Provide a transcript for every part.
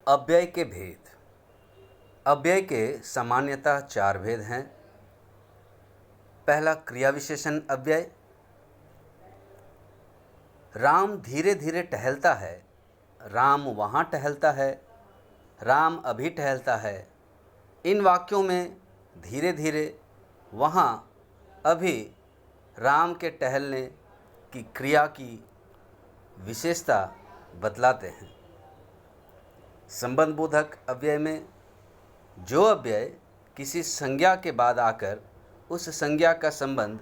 अव्यय के भेद। अव्यय के सामान्यतः 4 भेद हैं। पहला, क्रिया विशेषण अव्यय। राम धीरे धीरे टहलता है, राम वहाँ टहलता है, राम अभी टहलता है। इन वाक्यों में धीरे धीरे, वहाँ, अभी राम के टहलने की क्रिया की विशेषता बतलाते हैं। संबंध बोधक अव्यय में जो अव्यय किसी संज्ञा के बाद आकर उस संज्ञा का संबंध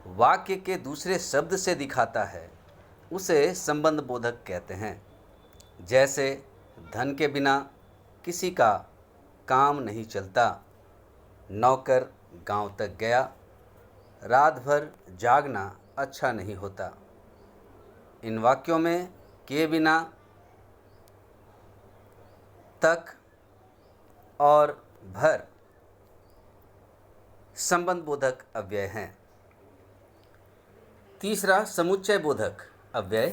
वाक्य के दूसरे शब्द से दिखाता है, उसे संबंध बोधक कहते हैं। जैसे धन के बिना किसी का काम नहीं चलता, नौकर गांव तक गया, रात भर जागना अच्छा नहीं होता। इन वाक्यों में के बिना, तक और भर संबंध बोधक अव्यय हैं। तीसरा, समुच्चय बोधक अव्यय।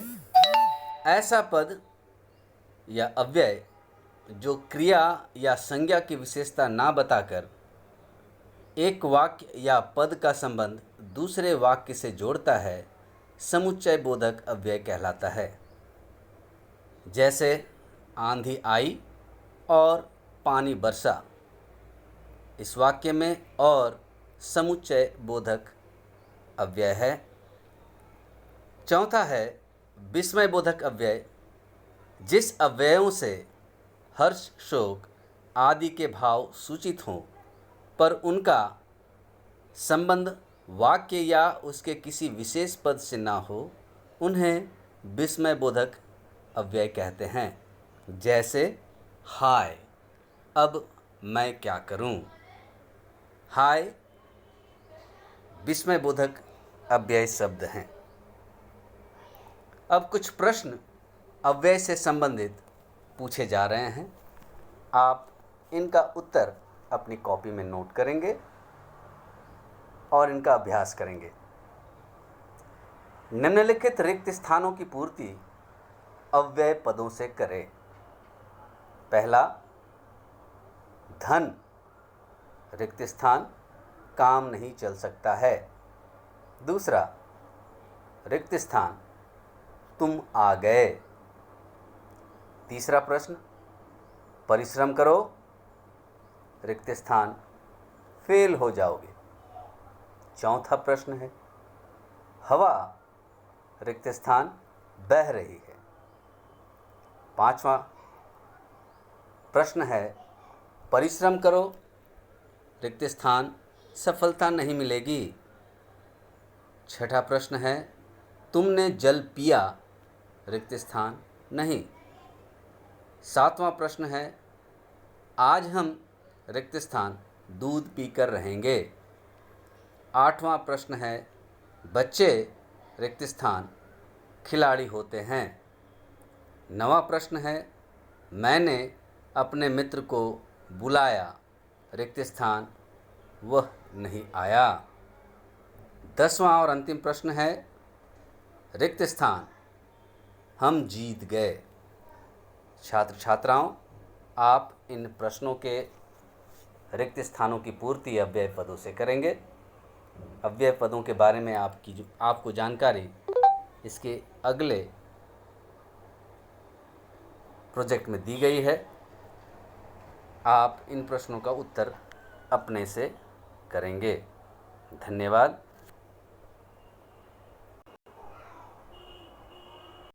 ऐसा पद या अव्यय जो क्रिया या संज्ञा की विशेषता ना बताकर एक वाक्य या पद का संबंध दूसरे वाक्य से जोड़ता है, समुच्चय बोधक अव्यय कहलाता है। जैसे आंधी आई और पानी बरसा। इस वाक्य में और समुच्चय बोधक अव्यय है। चौथा है विस्मय बोधक अव्यय। जिस अव्ययों से हर्ष, शोक आदि के भाव सूचित हों पर उनका संबंध वाक्य या उसके किसी विशेष पद से ना हो, उन्हें विस्मय बोधक अव्यय कहते हैं। जैसे हाय, अब मैं क्या करूं। हाय विस्मय बोधक अव्यय शब्द हैं। अब कुछ प्रश्न अव्यय से संबंधित पूछे जा रहे हैं। आप इनका उत्तर अपनी कॉपी में नोट करेंगे और इनका अभ्यास करेंगे। निम्नलिखित रिक्त स्थानों की पूर्ति अव्यय पदों से करें। पहला, धन रिक्त स्थान, काम नहीं चल सकता है। दूसरा, रिक्त स्थान, तुम आ गए। तीसरा प्रश्न, परिश्रम करो, रिक्त स्थान, फेल हो जाओगे। चौथा प्रश्न है, हवा रिक्त स्थान, बह रही है। पांचवा प्रश्न है, परिश्रम करो, रिक्त स्थान, सफलता नहीं मिलेगी। छठा प्रश्न है, तुमने जल पिया, रिक्त स्थान, नहीं। सातवां प्रश्न है, आज हम, रिक्त स्थान, दूध पीकर रहेंगे। आठवां प्रश्न है, बच्चे, रिक्त स्थान, खिलाड़ी होते हैं। नवां प्रश्न है, मैंने अपने मित्र को बुलाया, रिक्त स्थान, वह नहीं आया। 10वां और अंतिम प्रश्न है, रिक्त स्थान, हम जीत गए। छात्र छात्राओं, आप इन प्रश्नों के रिक्त स्थानों की पूर्ति अव्यय पदों से करेंगे। अव्यय पदों के बारे में आपको जानकारी इसके अगले प्रोजेक्ट में दी गई है। आप इन प्रश्नों का उत्तर अपने से करेंगे। धन्यवाद।